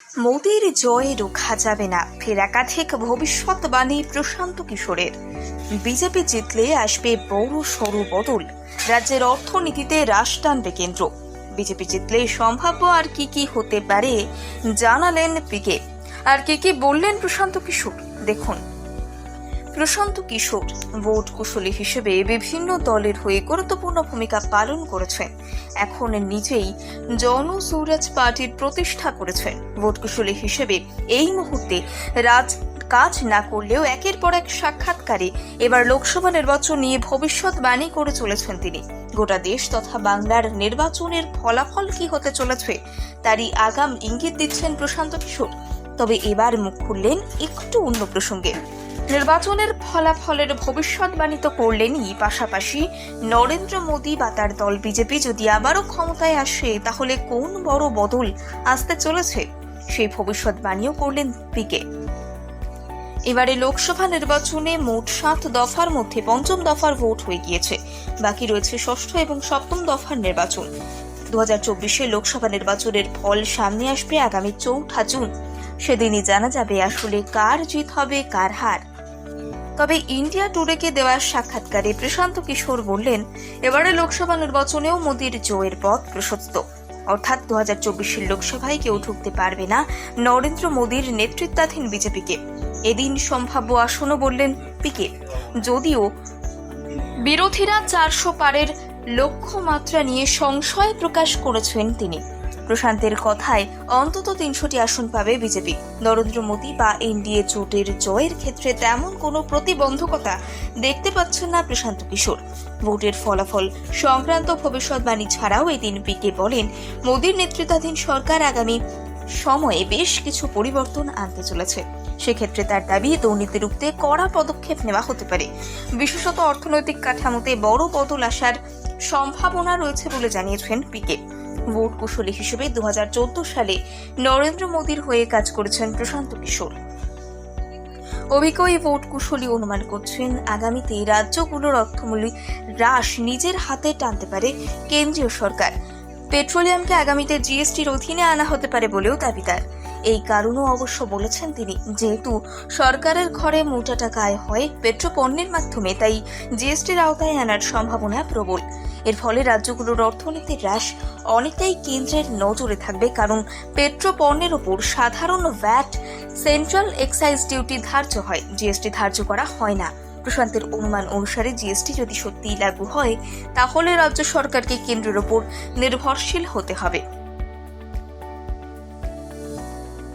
মোদির জয় রোখা যাবে না, ফের একাধিক ভবিষ্যৎবাণী প্রশান্ত কিশোরের। বিজেপি জিতলে আসবে বড় সড় বদল, রাজ্যের অর্থনীতিতে হ্রাস টানবে কেন্দ্র। বিজেপি জিতলে সম্ভাব্য আর কি হতে পারে জানালেন পিকে। আর কি বললেন প্রশান্ত কিশোর, দেখুন। প্রশান্ত কিশোর ভোট কুশলী হিসেবে বিভিন্ন দলের হয়ে গুরুত্বপূর্ণ ভূমিকা পালন করেছেন। এখন নিজেই জনসুরাজ পার্টির প্রতিষ্ঠা করেছেন। ভোট কুশলী হিসেবে এই মুহূর্তে কাজ না করলেও একের পর এক সাক্ষাৎকারে এবার লোকসভা নির্বাচন নিয়ে ভবিষ্যৎবাণী করে চলেছেন তিনি। গোটা দেশ তথা বাংলার নির্বাচনের ফলাফল কি হতে চলেছে তারই আগাম ইঙ্গিত দিচ্ছেন প্রশান্ত কিশোর। তবে এবার মুখ খুললেন একটু অন্য প্রসঙ্গে। নির্বাচনের ফলাফলের ভবিষ্যৎবাণী তো করলেনই, পাশাপাশি নরেন্দ্র মোদী বা তার দল বিজেপি যদি আবারও ক্ষমতায় আসে তাহলে কোন বড় বদল আসতে চলেছে সেই ভবিষ্যৎবাণীও করলেন পিকে। এবারে লোকসভা নির্বাচনে মোট 7 দফার মধ্যে পঞ্চম দফার ভোট হয়ে গিয়েছে, বাকি রয়েছে ষষ্ঠ এবং সপ্তম দফার নির্বাচন। 2024 লোকসভা নির্বাচনের ফল সামনে আসবে আগামী 4 জুন। সেদিনই জানা যাবে আসলে কার জিত হবে কার হার। তবে ইন্ডিয়া টুডেকে দেওয়া সাক্ষাৎকারে প্রশান্ত কিশোর বললেন, এবারে লোকসভা নির্বাচনেও মোদির জয়ের পথ প্রশস্ত, অর্থাৎ 2024 লোকসভায় কেউ ঢুকতে পারবে না নরেন্দ্র মোদীর নেতৃত্বাধীন বিজেপিকে। এদিন সম্ভাব্য আসনও বললেন পিকে। যদিও বিরোধীরা 400 পারের লক্ষ্যমাত্রা নিয়ে সংশয় প্রকাশ করেছেন তিনি। প্রশান্তের কথায় অন্তত 300টি আসন পাবে বিজেপি। নরেন্দ্র মোদী বা এনডিএ জোটের জয়ের ক্ষেত্রে তেমন কোনো প্রতিবন্ধকতা দেখতে পাচ্ছেন না প্রশান্ত কিশোর। ভোটের ফলাফল সংক্রান্ত ভবিষ্যৎবাণী ছাড়াও এদিন পিকে বলেন, মোদীর নেতৃত্বাধীন সরকার আগামী সময়ে বেশ কিছু পরিবর্তন আনতে চলেছে। সেক্ষেত্রে তার দাবি, দুর্নীতি রুখতে কড়া পদক্ষেপ নেওয়া হতে পারে। বিশেষত অর্থনৈতিক কাঠামোতে বড় বদল আসার সম্ভাবনা রয়েছে বলে জানিয়েছেন পিকে। ভোট কুশলী হিসেবে 2014 সালে নরেন্দ্র মোদীর হয়ে কাজ করেছেন প্রশান্ত কিশোর। অভিজ্ঞ এই ভোট কুশলী অনুমান করছেন, আগামীতে রাজ্যগুলোর অর্থমূল্য হ্রাস নিজের হাতে টানতে পারে কেন্দ্রীয় সরকার। পেট্রোলিয়ামকে আগামীতে জিএসটির অধীনে আনা হতে পারে বলেও দাবি তার। এই কারণও অবশ্য বলেছেন তিনি, যেহেতু সরকারের ঘরে মোটা টাকা আয় হয় পেট্রোপণ্যের মাধ্যমে, তাই জিএসটির আওতায় আনার সম্ভাবনা প্রবল। এর ফলে রাজ্যগুলোর অর্থনীতির হ্রাস অনেকটাই কেন্দ্রের নজরে থাকবে, কারণ পেট্রোপণ্যের উপর সাধারণ ভ্যাট, সেন্ট্রাল এক্সাইজ ডিউটি ধার্য হয়, জিএসটি ধার্য করা হয় না। প্রশান্তের অনুমান অনুসারে জিএসটি যদি সত্যিই লাগু হয় তাহলে রাজ্য সরকারকে কেন্দ্রের ওপর নির্ভরশীল হতে হবে।